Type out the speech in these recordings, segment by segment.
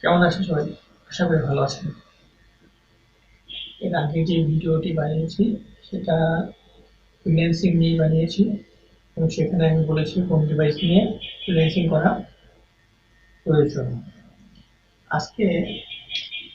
কেমন আছেন সবাই? আশা করি ভালো আছেন। এর আগে যে ভিডিওটি বানিয়েছি সেটা ফ্রিল্যান্সিং নিয়ে বানিয়েছি এবং সেখানে আমি বলেছি হোম ডিভাইস নিয়ে ফ্রিল্যান্সিং করা প্রয়োজন। আজকে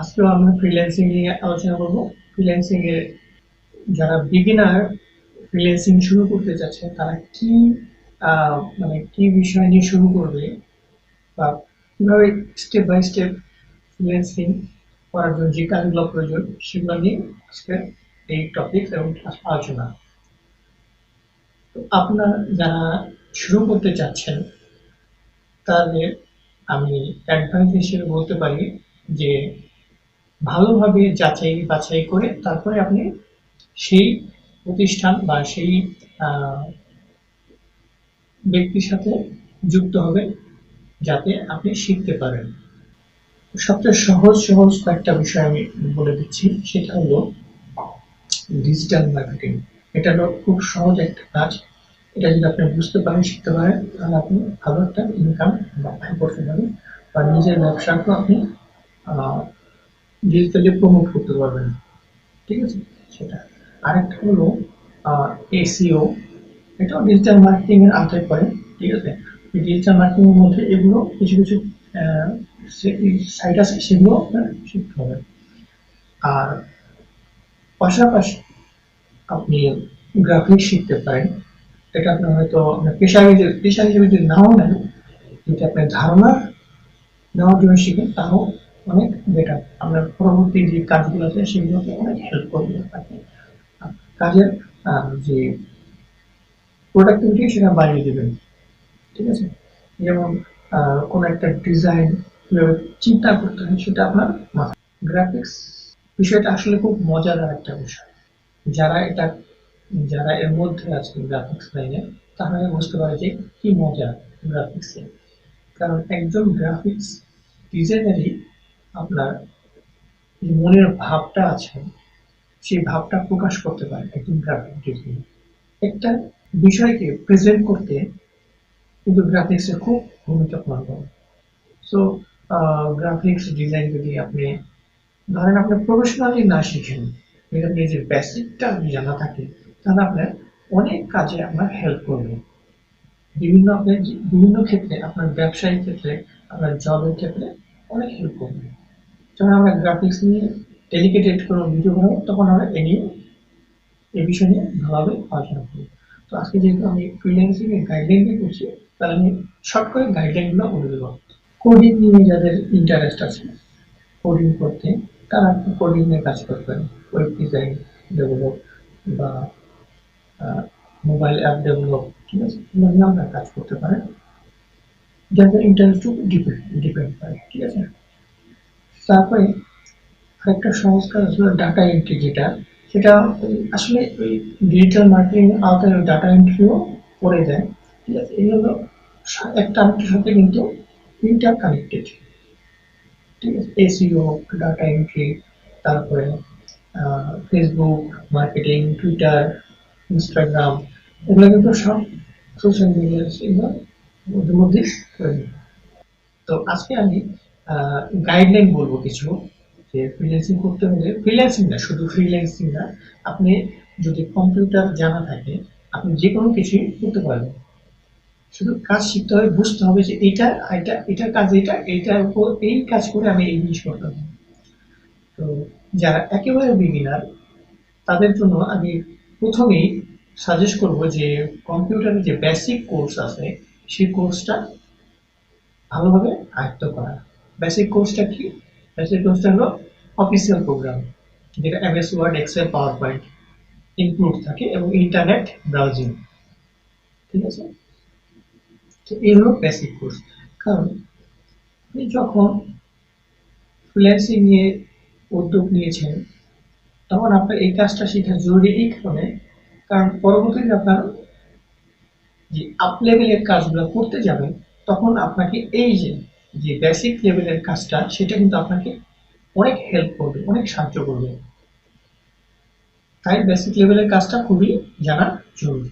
আজকেও আমরা ফ্রিল্যান্সিং নিয়ে আলোচনা করব। ফ্রিল্যান্সিং এর যারা বিগিনার ফ্রিল্যান্সিং শুরু করতে চাচ্ছে তারা কি মানে কি বিষয় নিয়ে শুরু করবে বা কিভাবে স্টেপ বাই স্টেপ ফ্রিল্যান্সিং করার জন্য যে কাজগুলো প্রয়োজন সেগুলো নিয়ে আজকে এই টপিক এবং আলোচনা। তো আপনার যারা শুরু করতে চাচ্ছেন তাদের আমি অ্যাডভাইস হিসেবে বলতে পারি যে ভালোভাবে যাচাই বাছাই করে তারপরে আপনি সেই প্রতিষ্ঠান বা সেই আহ, ব্যক্তির সাথে যুক্ত হবেন যাতে আপনি শিখতে পারেন। সবচেয়ে সহজ সহজ কয়েকটা বিষয় আমি বলে দিচ্ছি, সেটা হলো ডিজিটাল মার্কেটিং। এটা হলো খুব সহজ একটা কাজ। এটা যদি আপনি বুঝতে পারেন, শিখতে পারেন, তাহলে আপনি ভালো একটা ইনকাম বা আয় করতে পারেন বা নিজের ব্যবসাকেও আপনি ডিজিটালি প্রমোট করতে পারবেন। ঠিক আছে? সেটা। আরেকটা হলো এসইও। এটাও ডিজিটাল মার্কেটিং এর আওতায় পড়ে। ঠিক আছে? এই ডিজিটাল মার্কেটিং এর মধ্যে এগুলো কিছু কিছু আহ, সাইট আছে, সেগুলো আপনার শিখতে হবে। আর পাশাপাশি আপনি গ্রাফিক্স শিখতে পারেন। এটা আপনার হয়তো আপনার পেশা হিসেবে যদি নাও নেন, যদি আপনার ধারণা নেওয়ার জন্য শিখেন তাও অনেক বেটার। আপনার পরবর্তী যে কাজগুলো আছে সেগুলোকে অনেক হেল্প করবে আপনাকে। কাজের যে প্রোডাক্টিভিটি সেটা বাড়িয়ে দেবেন। ঠিক আছে? যেমন কোনো একটা ডিজাইন কিভাবে চিন্তা করতে হয় সেটা আপনার মাথায়। গ্রাফিক্স বিষয়টা আসলে খুব মজাদার একটা বিষয়। যারা এটা যারা এর মধ্যে আছে গ্রাফিক্স লাইনে, তারা বুঝতে পারে যে কি মজা গ্রাফিক্সে। কারণ একজন গ্রাফিক্স ডিজাইনারই আপনার যে মনের ভাবটা আছে সেই ভাবটা প্রকাশ করতে পারে একজন গ্রাফিক ডিজাইনার। একটা বিষয়কে প্রেজেন্ট করতে কিন্তু গ্রাফিক্সের খুব ভূমিকা পালন করে। সো গ্রাফিক্স ডিজাইন যদি আপনি ধরেন আপনি প্রফেশনালি না শিখেন, যদি আপনি যে বেসিকটা যদি জানা থাকে, তাহলে আপনার অনেক কাজে আপনার হেল্প করবে। বিভিন্ন ক্ষেত্রে, আপনার ব্যবসায়িক ক্ষেত্রে, আপনার জবের ক্ষেত্রে অনেক হেল্প করবে। যখন আমরা গ্রাফিক্স নিয়ে ডেডিকেটেড কোনো ভিডিও বানাবো তখন আমরা এই বিষয় নিয়ে ভালোভাবে আলোচনা করবো। তো আজকে যেহেতু আমি ফ্রিল্যান্সিং এর গাইডলাইন নিয়ে করছি, তাহলে আমি শর্ট করে গাইডলাইন গুলো বলে দেবো। কোডিং নিয়ে যাদের ইন্টারেস্ট আছে কোডিং করতে, তারা কোডিং এর কাজ করতে পারে। ওয়েব ডিজাইন ডেভেলপ বা মোবাইল অ্যাপ ডেভেলপ, ঠিক আছে, এগুলো নিয়ে আমরা কাজ করতে পারেন। যাদের ইন্টারেস্ট ডিপেন্ড করে। ঠিক আছে? তারপরে আরেকটা সহজ কাজ হলো ডাটা এন্ট্রি, যেটা সেটা আসলে ওই ডিজিটাল মার্কেটিং আওতায় ডাটা এন্ট্রিও পড়ে যায়। ঠিক আছে? এই হলো একটা আরেকটার সাথে কিন্তু ইন্টার কানেক্টেড। ঠিক আছে? এসইও, ডাটা এন্ট্রি, তারপরে ফেসবুক মার্কেটিং, টুইটার, ইনস্টাগ্রাম, এগুলো কিন্তু সব সোশ্যাল মিডিয়া এগুলো মধ্যে মধ্যে প্রয়োজন। তো আজকে আমি গাইডলাইন বলবো কিছু, যে ফ্রিল্যান্সিং করতে হলে, ফ্রিল্যান্সিং না, শুধু ফ্রিল্যান্সিং না, আপনি যদি কম্পিউটার জানা থাকে আপনি যে কোনো কিছুই করতে পারবেন। শুধু কাজ শিখতে হবে, বুঝতে হবে যে এটার কাজ এইটার উপর এই কাজ করে আমি এই জিনিস করতে হবে। তো যারা একেবারে বিগিনার তাদের জন্য আমি প্রথমেই সাজেস্ট করব যে কম্পিউটারের যে বেসিক কোর্স আছে সেই কোর্সটা ভালোভাবে আয়ত্ত করা। বেসিক কোর্সটা কি? বেসিক কোর্সটা হলো অফিসিয়াল প্রোগ্রাম, যেটা MS Word, Excel, PowerPoint include থাকে এবং ইন্টারনেট ব্রাউজিং। ঠিক আছে? তো এই হলো বেসিক কোর্স। কারণ আপনি যখন ফ্রিল্যান্সিং নিয়ে উদ্যোগ নিয়েছেন তখন আপনার এই কাজটা শেখা জরুরি এই কারণে, কারণ পরবর্তীতে আপনার যে আপ লেভেলের কাজগুলো করতে যাবেন তখন আপনাকে এই যে যে বেসিক লেভেলের কাজটা সেটা কিন্তু আপনাকে অনেক হেল্প করবে, অনেক সাহায্য করবে। তাই বেসিক লেভেলের কাজটা খুবই জানা জরুরি।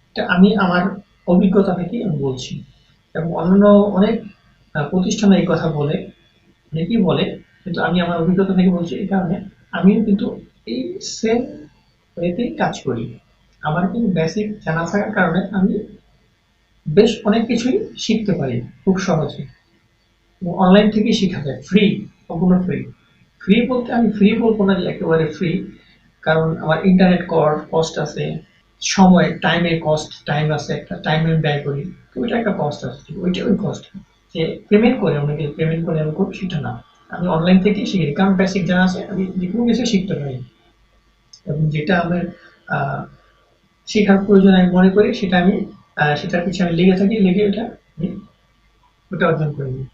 এটা আমি আমার অভিজ্ঞতা থেকে আমি বলছি, এবং অন্য অনেক প্রতিষ্ঠানে এই কথা বলে, অনেকেই বলে, কিন্তু আমি আমার অভিজ্ঞতা থেকে বলছি এই কারণে আমিও কিন্তু এই সেম ওয়েতেই কাজ করি। আমার কিন্তু বেসিক জানা থাকার কারণে আমি বেশ অনেক কিছুই শিখতে পারি খুব সহজে। অনলাইন থেকেই শেখা যায়, ফ্রি, সম্পূর্ণ ফ্রি। ফ্রি বলতে আমি ফ্রি বলবো না যে একেবারে ফ্রি, কারণ আমার ইন্টারনেট কস্ট আছে, সময় টাইমের কস্ট, টাইম আছে, একটা টাইম আমি ব্যয় করি, তো ওইটা একটা কস্ট আছে, ওইটা ওই কস্ট। যে পেমেন্ট করে অনেকে পেমেন্ট করে আমি করবো সেটা না, আমি অনলাইন থেকেই শিখি, কারণ বেসিক জানা আছে, আমি যে কোনো কিছু শিখতে পারি, এবং যেটা আমার আহ, শেখার প্রয়োজন আমি মনে করি সেটা আমি সেটার পিছনে আমি লেগে থাকি, লেগে ওটা অর্জন করে নিই।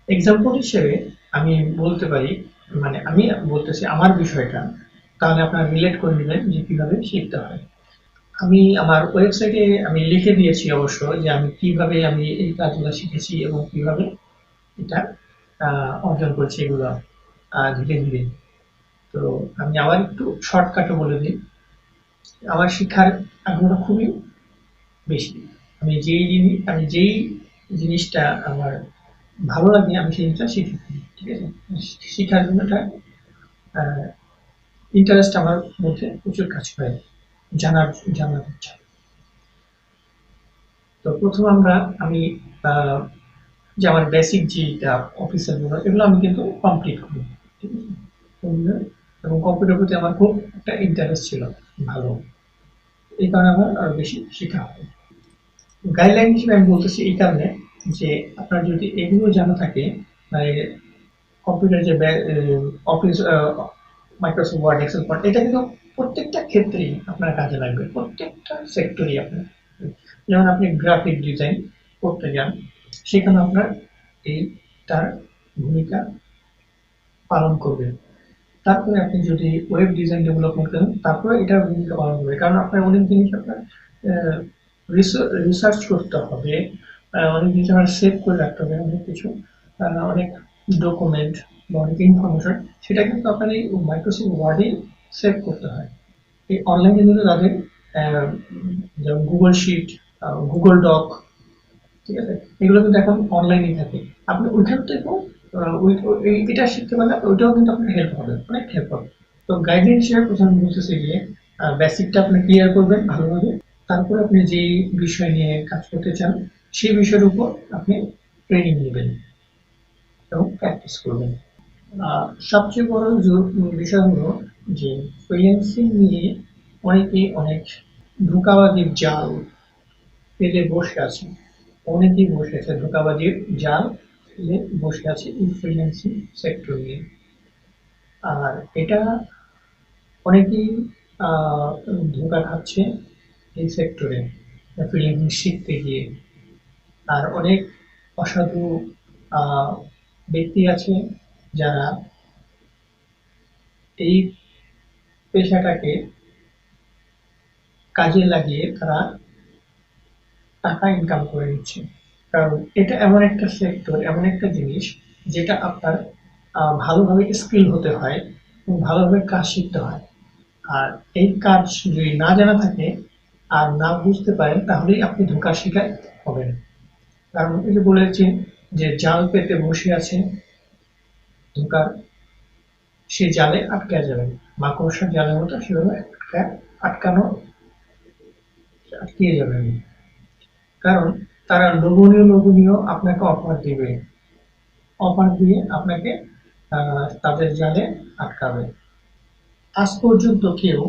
এক্সাম্পল হিসেবে আমি বলতে পারি, মানে আমি বলতেছি আমার বিষয়টা, তাহলে আপনারা রিলেট করে নেবেন যে কিভাবে শিখতে হয়। আমি আমার ওয়েবসাইটে আমি লিখে দিয়েছি অবশ্য যে আমি কিভাবে আমি এই কাজগুলো শিখেছি এবং কিভাবে এটা অর্জন করছি এগুলো ধীরে ধীরে। তো আমি আবার একটু শর্টকাটে বলে দিই। আমার শিক্ষার আগ্রহটা খুবই বেশি। আমি যেই জিনিসটা আমার ভালো লাগে আমি সেই জিনিসটা শিখে থাকি। ঠিক আছে? শিখার জন্য একটা আহ, ইন্টারেস্ট আমার মধ্যে প্রচুর কাজ করে, জানার জানার ইচ্ছা। তো প্রথম আমি আহ, যে আমার বেসিক যেটা অফিসের গুলো এগুলো আমি কিন্তু কমপ্লিট করি। ঠিক আছে? এগুলো, এবং কম্পিউটার প্রতি আমার খুব একটা ইন্টারেস্ট ছিল ভালো, এই কারণে আমার আরো বেশি শেখা হয়। গাইডলাইন হিসেবে আমি বলতেছি এই কারণে যে আপনার যদি এগুলো জানা থাকে, মানে কম্পিউটার যে অফিস, মাইক্রোসফট ওয়ার্ড, এক্সেল, পাওয়ার, এটা কিন্তু প্রত্যেকটা ক্ষেত্রেই আপনার কাজে লাগবে, প্রত্যেকটা সেক্টরই আপনার। যেমন আপনি গ্রাফিক ডিজাইন করতে যান, সেখানে আপনার এই তার ভূমিকা পালন করবে। তারপরে আপনি যদি ওয়েব ডিজাইন ডেভেলপমেন্ট করেন, তারপরে এটার ভূমিকা পালন করবে, কারণ আপনার অনেক জিনিস আপনার রিসার্চ করতে হবে, অনেক জিনিস আপনার সেভ করে রাখতে হবে, অনেক কিছু, অনেক ডকুমেন্ট বা অনেক ইনফরমেশন, সেটা কিন্তু আপনার এই মাইক্রোসফট ওয়ার্ডেই সেভ করতে হয়। এই অনলাইনে কিন্তু তাদের আহ, যেমন গুগল শিট, গুগল ডক, ঠিক আছে, এগুলো কিন্তু এখন অনলাইনেই থাকে। আপনি ওইখান থেকেও এটা শিখতে পারলে ওইটাও কিন্তু আপনার হেল্প হবে, অনেক হেল্প হবে। তো গাইডলাইন হিসেবে প্রথমে বলতেছি যে বেসিকটা আপনি ক্লিয়ার করবেন ভালোভাবে, তারপর আপনি যে বিষয় নিয়ে কাজ করতে চান সেই বিষয়ের উপর আপনি ট্রেনিং নেবেন এবং প্র্যাকটিস করবেন। সবচেয়ে বড় বিষয় হলো যে ফ্রিল্যান্সিং নিয়ে অনেক ধোঁকাবাজির জাল ফেলে বসে আছে, অনেকেই বসে আছে ধোঁকাবাজির জাল ফেলে বসে আছে এই ফ্রিল্যান্সিং সেক্টর নিয়ে। আর এটা অনেকেই ধোঁকা খাচ্ছে এই সেক্টরে ফ্রিল্যান্সিং শিখতে গিয়ে। আর অনেক অসাধু আহ, ব্যক্তি আছে যারা এই পেশাটাকে কাজে লাগিয়ে তারা টাকা ইনকাম করে নিচ্ছে। কারণ এটা এমন একটা সেক্টর, এমন একটা জিনিস যেটা আপনার ভালোভাবে স্কিল হতে হয় এবং ভালোভাবে কাজ শিখতে হয়। আর এই কাজ যদি না জানা থাকে আর না বুঝতে পারেন তাহলেই আপনি ধোঁকার শিকার হবেন। কারণ এই যে বলেছি যে জাল পেতে বসে আছে ধোঁকার, সে জালে আটকে যাবেন, মাকড়সার জালের মতো সেভাবে আটকানো, আটকিয়ে যাবেন। কারণ তারা লোভনীয় লোভনীয় আপনাকে অফার দিবে, অফার দিয়ে আপনাকে তাদের জালে আটকাবে। আজ পর্যন্ত কেউ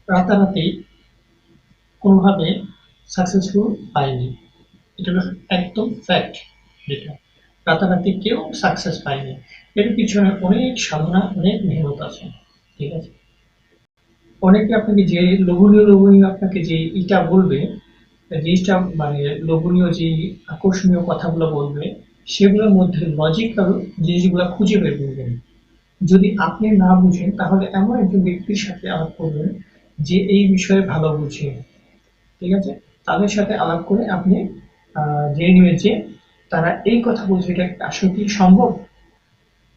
রাতারাতি কোনোভাবে সাকসেসফুল পায়নি, এটা হলো একদম ফ্যাক্ট। যেটা রাতারাতি কেউ সাকসেস পায়নি, এর পিছনে অনেক সাধনা, অনেক মেহনত আছে। ঠিক আছে? অনেকে আপনাকে যে লোভনীয় লোভনীয় আপনাকে যে ইটা বলবে, জিনিসটা মানে লোভনীয় যে আকর্ষণীয় কথাগুলো বলবে, সেগুলোর মধ্যে লজিক্যাল জিনিসগুলো খুঁজে বের করবেন। যদি আপনি না বুঝেন তাহলে এমন একজন ব্যক্তির সাথে আলাপ করবেন যে এই বিষয়ে ভালো বুঝে। ঠিক আছে? তাদের সাথে আলাপ করে আপনি জেনে নেবেন যে তারা এই কথা বলছে, এটা আসলে কি সম্ভব,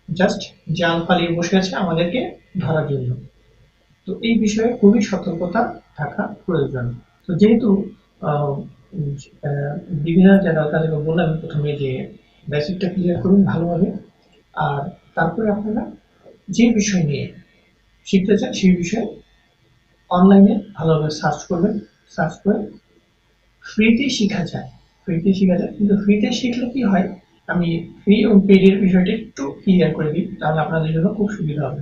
জাস্ট জাল পালিয়ে বসে আছে আমাদেরকে ধরার জন্য। তো এই বিষয়ে খুবই সতর্কতা থাকা প্রয়োজন। তো যেহেতু আহ, উম, আহ, বিভিন্ন যারা তাদেরকে বললাম প্রথমে যে বেসিকটা ক্লিয়ার করুন ভালোভাবে। আর তারপরে আপনারা যে বিষয় নিয়ে শিখতে চান সেই বিষয়ে অনলাইনে ভালোভাবে সার্চ করবেন। সার্চ করে ফ্রিতে শেখা যায়, ফ্রিতে শেখা যায়, কিন্তু ফ্রিতে শিখলে কি হয়, আমি ফ্রি এবং পেইডের বিষয়টা একটু ক্লিয়ার করে দিই, তাহলে আপনাদের জন্য খুব সুবিধা হবে।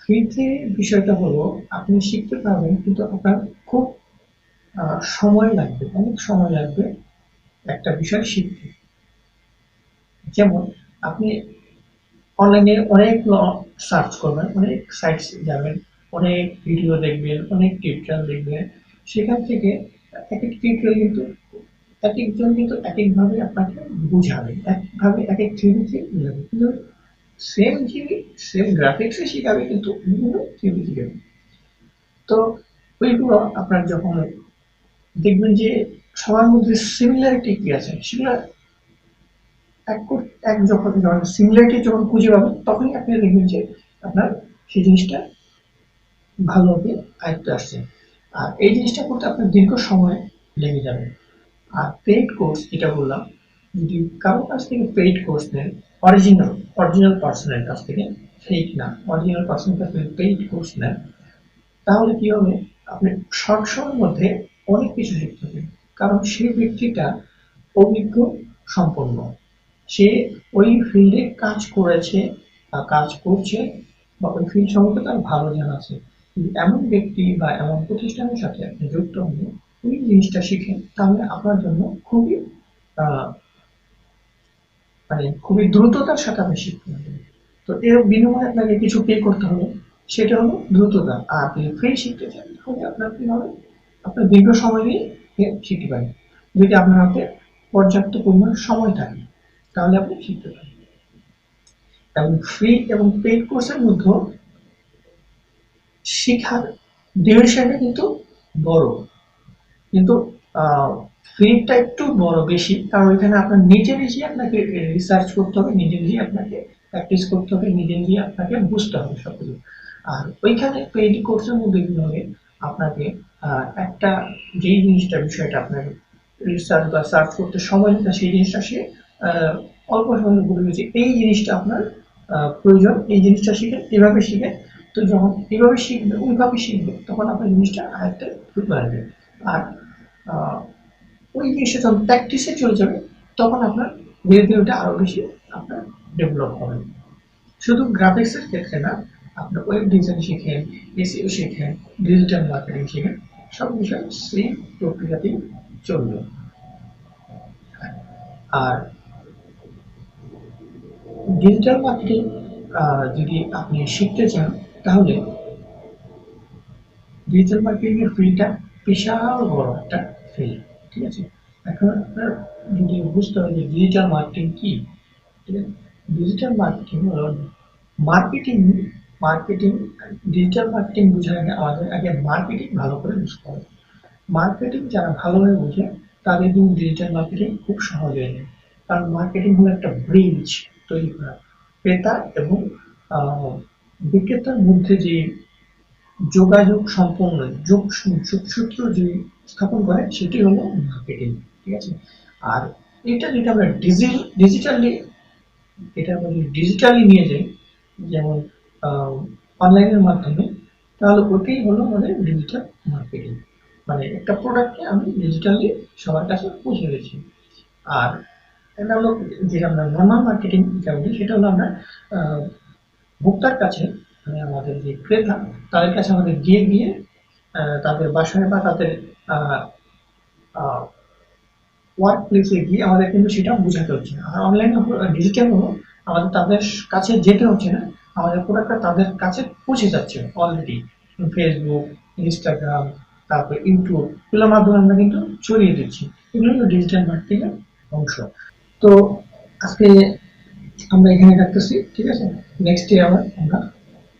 ফ্রিতে বিষয়টা হলো আপনি শিখতে পারবেন, কিন্তু আপনার খুব সময় লাগবে, অনেক সময় লাগবে একটা বিষয় শিখতে। যেমন আপনি অনলাইনে অনেক সার্চ করবেন, অনেক সাইটস যাবেন, অনেক ভিডিও দেখবেন, অনেক টিউটোরিয়াল দেখবেন। সেখান থেকে এক এক টিউটোরিয়াল কিন্তু একেকজন কিন্তু একেকভাবে আপনাকে বুঝাবে, একভাবে একেক থিওরিতে বুঝাবে। কিন্তু সেম জিনিস, সেম গ্রাফিক্সে শিখাবে, কিন্তু বিভিন্ন থিওরি শিখাবে। তো ওইগুলো আপনার যখন দেখবেন যে সবার মধ্যে সিমিলারিটি কি আছে, সেগুলো এক যখন যখন সিমিলারিটি যখন খুঁজে পাবেন, তখনই আপনি দেখবেন যে আপনার সেই জিনিসটা ভালোভাবে আয়ত্তে আসছে। আর এই জিনিসটা করতে আপনার দীর্ঘ সময় লেগে যাবে। আর পেইড কোর্স যেটা বললাম, যদি কারোর কাছ থেকে পেইড কোর্স নেন, অরিজিনাল অরিজিনাল পার্সনের কাছ থেকে, ফেক না, অরিজিনাল পার্সনের কাছ থেকে পেইড কোর্স নেন, তাহলে কি হবে, আপনি শর্ট সময়ের মধ্যে অনেক কিছু শিখতে পারবেন। কারণ সেই ব্যক্তিটা অভিজ্ঞ, সম্পন্ন, সে ওই ফিল্ডে কাজ করেছে বা কাজ করছে, বা ওই ফিল্ড সম্পর্কে তার ভালো জানা আছে। যদি এমন ব্যক্তি বা এমন প্রতিষ্ঠানের সাথে আপনি যুক্ত হন, ওই জিনিসটা শিখেন, তাহলে আপনার জন্য খুবই আহ, মানে খুবই দ্রুততার সাথে আপনি শিখতে পারবেন। তো এর বিনিময়ে আপনাকে কিছু পে করতে হবে, সেটা হলো দ্রুততা। আর আপনি ফ্রি শিখতে চান, তাহলে আপনার কি হবে, আপনার দীর্ঘ সময় নিয়ে শিখতে পারেন। যদি আপনার হাতে পর্যাপ্ত পরিমাণ সময় থাকে, তাহলে আপনি শিখতে পারেন। এবং ফ্রি এবং পেইড কোর্সের মধ্যে শিক্ষার ডিউরেশনটা কিন্তু বড়, কিন্তু ফিল্ডটা একটু বড় বেশি, কারণ এখানে আপনার নিজে নিজে আপনাকে রিসার্চ করতে হবে, নিজে নিজে আপনাকে প্র্যাকটিস করতে হবে, নিজে নিজে আপনাকে বুঝতে হবে সবকিছু। আর ওইখানে পেইড কোর্সের মধ্যে কি হবে, আপনাকে একটা যেই জিনিসটা বিষয়টা আপনার রিসার্চ বা সার্চ করতে সময় নিতে, সেই জিনিসটা সে অল্প সময় বলে দিয়েছে, এই জিনিসটা আপনার প্রয়োজন, এই জিনিসটা শিখে, এভাবে শিখে। তো যখন এভাবে শিখবে, ওইভাবে শিখবে, তখন আপনার জিনিসটা আয়ত্তে ঢুকে আসবে। আর আহ, ওই জিনিসটা যখন প্র্যাকটিসে চলে যাবে, তখন আপনার ধীরে ধীরে ওটা আরো বেশি আপনার ডেভেলপ হবে। শুধু গ্রাফিক্সের ক্ষেত্রে না, আপনার ওয়েব ডিজাইন শিখেন, এসইও শিখেন, ডিজিটাল মার্কেটিং শিখেন, সব বিষয় সেম প্রক্রিয়াতেই চলবে। আর ডিজিটাল মার্কেটিং যদি আপনি শিখতে চান, তাহলে ডিজিটাল মার্কেটিং এর ফিল্ডটা বিশাল বড় একটা ফিল্ড। ঠিক আছে, এখন আপনার যদি বুঝতে হবে যে ডিজিটাল মার্কেটিং কি, ঠিক আছে, ডিজিটাল মার্কেটিং হলো মার্কেটিং। মার্কেটিং, ডিজিটাল মার্কেটিং বোঝার আগে আমাদের আগে মার্কেটিং ভালো করে বুঝতে হবে। মার্কেটিং যারা ভালোভাবে বোঝে, তাদের কিন্তু ডিজিটাল মার্কেটিং খুব সহজ হয়ে যায়। কারণ মার্কেটিং হলো একটা ব্রিজ তৈরি করা, ক্রেতা এবং আহ, বিক্রেতার মধ্যে যে যোগাযোগ সম্পন্ন যোগসূত্র যে স্থাপন করে, সেটি হলো মার্কেটিং। ঠিক আছে, আর এটা যদি আমরা ডিজিটালি, এটা আমরা যদি ডিজিটালি নিয়ে যাই, যেমন অনলাইনের মাধ্যমে, তাহলে ওটাই হলো আমাদের ডিজিটাল মার্কেটিং। মানে একটা প্রোডাক্টকে আমি ডিজিটালি সবার কাছে পৌঁছে দিচ্ছি। আর এটা হলো, যেটা আমরা নর্মাল মার্কেটিং যেটা বলি, সেটা হলো আমরা আহ, ভোক্তার কাছে, মানে আমাদের যে ক্রেতা, তাদের কাছে আমাদের গিয়ে গিয়ে তাদের বাসায় বা তাদের ওয়ার্ক প্লেসে গিয়ে আমাদের কিন্তু সেটা বোঝাতে হচ্ছে না। আর অনলাইনে ডিজিটাল হলো, আমাদের তাদের কাছে যেতে হচ্ছে না, আমাদের প্রোডাক্টটা তাদের কাছে পৌঁছে যাচ্ছে অলরেডি। ফেসবুক, ইনস্টাগ্রাম, তারপর ইউটিউব, এগুলোর মাধ্যমে আমরা কিন্তু ছড়িয়ে দিচ্ছি। এগুলো হলো ডিজিটাল মার্কেটিং এর অংশ। তো আজকে আমরা এখানে রাখতেছি, ঠিক আছে, নেক্সট ডে আবার আমরা